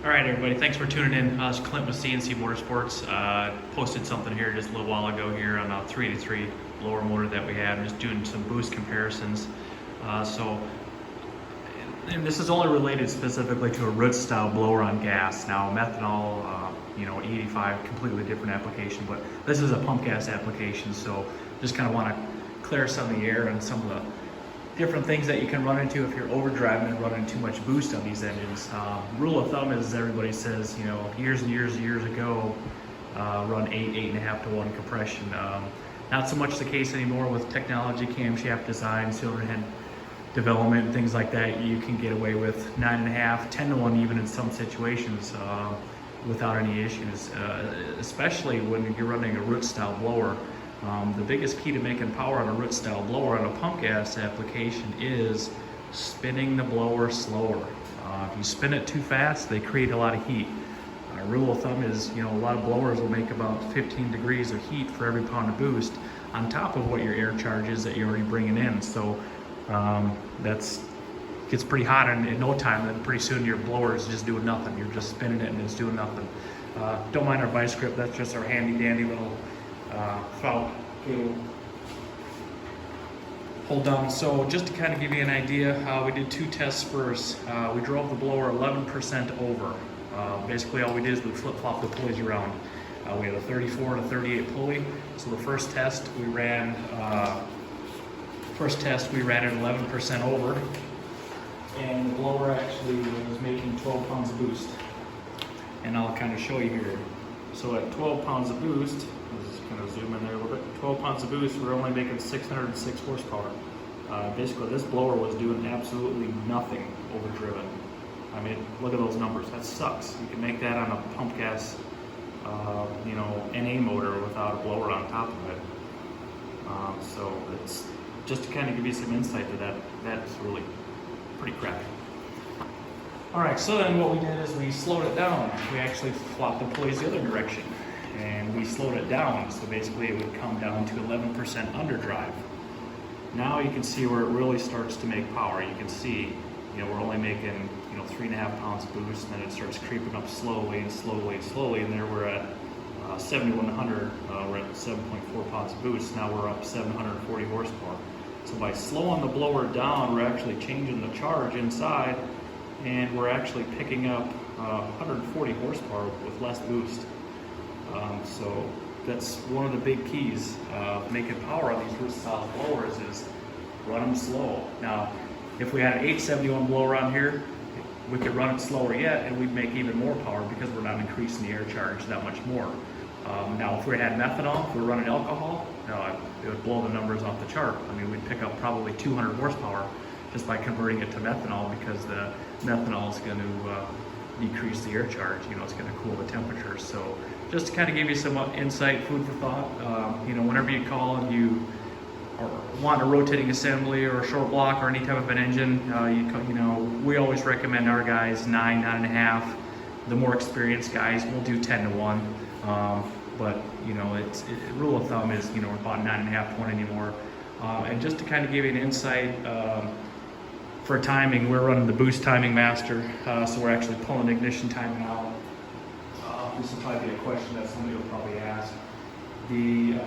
All right, everybody, thanks for tuning in. It's Clint with CNC-Motorsports. Posted something here just a little while ago here on a 3-3 blower motor that we have. Just doing some boost comparisons. And this is only related specifically to a root style blower on gas. Now, methanol, E85, completely different application, but this is a pump gas application. So just kind of want to clear some of the air on some of the different things that you can run into if you're overdriving and running too much boost on these engines. Rule of thumb is, everybody says, years and years ago, run 8.5 to 1 compression. Not so much the case anymore with technology, camshaft design, cylinder head development, things like that. You can get away with 9.5, 10 to 1 even in some situations without any issues, especially when you're running a root style blower. The biggest key to making power on a root style blower on a pump gas application is spinning the blower slower. If you spin it too fast, they create a lot of heat. Rule of thumb is, a lot of blowers will make about 15 degrees of heat for every pound of boost on top of what your air charge is that you're already bringing in. So that's gets pretty hot in no time, and pretty soon your blower is just doing nothing. You're just spinning it and it's doing nothing. Don't mind our vice grip, that's just our handy dandy little foul cable hold down. So just to kind of give you an idea, we did 2 tests first. We drove the blower 11% over. Basically all we did is we flip-flopped the pulleys around. We had a 34 and a 38 pulley. So the first test we ran at 11% over, and the blower actually was making 12 pounds of boost. And I'll kind of show you here. So at 12 pounds of boost, let's just kind of zoom in there a little bit. 12 pounds of boost, we're only making 606 horsepower. Basically, this blower was doing absolutely nothing overdriven. I mean, look at those numbers. That sucks. You can make that on a pump gas, NA motor without a blower on top of it. So it's just to kind of give you some insight to that. That's really pretty crappy. All right, so then what we did is we slowed it down. We actually flopped the pulleys the other direction, and we slowed it down. So basically it would come down to 11% underdrive. Now you can see where it really starts to make power. You can see, we're only making, 3.5 pounds of boost, and then it starts creeping up slowly and slowly and slowly, and there we're at 7,100, we're at 7.4 pounds of boost. Now we're up 740 horsepower. So by slowing the blower down, we're actually changing the charge inside, and we're actually picking up 140 horsepower with less boost. So that's one of the big keys of making power on these root style blowers is run them slow. Now, if we had an 871 blower on here, we could run it slower yet, and we'd make even more power because we're not increasing the air charge that much more. Now, if we had methanol, if we were running alcohol, it would blow the numbers off the chart. I mean, we'd pick up probably 200 horsepower just by converting it to methanol, because the methanol is going to decrease the air charge. It's going to cool the temperature. So just to kind of give you some insight, food for thought, whenever you call and you want a rotating assembly or a short block or any type of an engine, we always recommend our guys 9.5. The more experienced guys will do 10 to 1. But rule of thumb is, we're about 9.5 to 1 anymore. And just to kind of give you an insight, for timing, we're running the boost timing master, so we're actually pulling ignition timing out. This will probably be a question that somebody will probably ask. The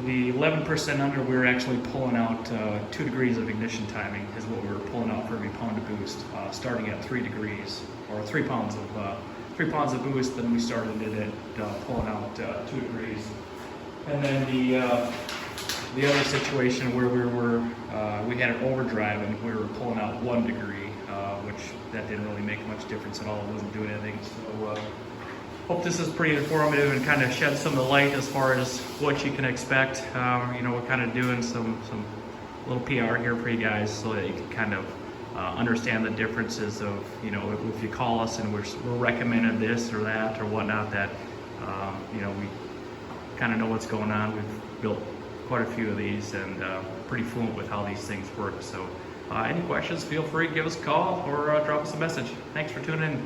11% under, we were actually pulling out 2 degrees of ignition timing is what we were pulling out for every pound of boost, starting at 3 degrees, or 3 pounds of boost. Then we started it at pulling out 2 degrees. And then the other situation where we had an overdrive and we were pulling out 1 degree, which that didn't really make much difference at all. It wasn't doing anything. So hope this is pretty informative and kind of shed some of the light as far as what you can expect. We're kind of doing some little PR here for you guys so that you can kind of understand the differences of, if you call us and we're recommending this or that or whatnot, that we kind of know what's going on. We've built quite a few of these and pretty fluent with how these things work. So any questions, feel free to give us a call or drop us a message. Thanks for tuning in.